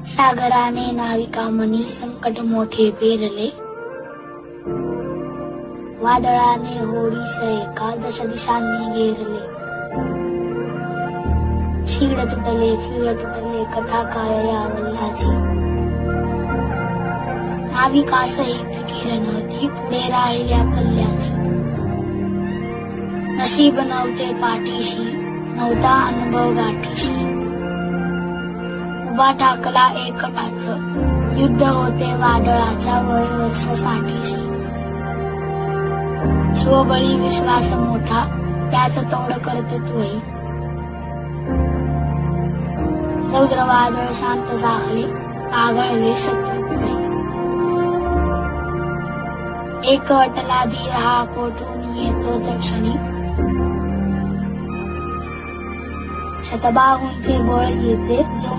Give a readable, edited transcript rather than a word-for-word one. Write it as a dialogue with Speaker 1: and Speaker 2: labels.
Speaker 1: सागराने नाविका मनी संकट मोठे पेरले, वादळाने होडीसये काल दश दिशांनी घेरले. शीड तुटले खिळ तुटले कथा काय या वल्हाची, नाविकासही फिकीर नव्हती पुढे राहिल्या पल्ल्याची. नशीब नव्हते पाठीशी नव्हता अनुभव गाठीशी, उभा टाकला एकटाच युद्ध होते वादळाच्या वय वर्ष साठीशी. स्वबळी विश्वास मोठा त्याच तोड कर्तृत्वही, रौद्र वादळ शांत झाले आगळले शत्रुत्वही. एक अटला धीर हा कोठून येतो तक्षणी, शतबाहूंचे बळ येते जो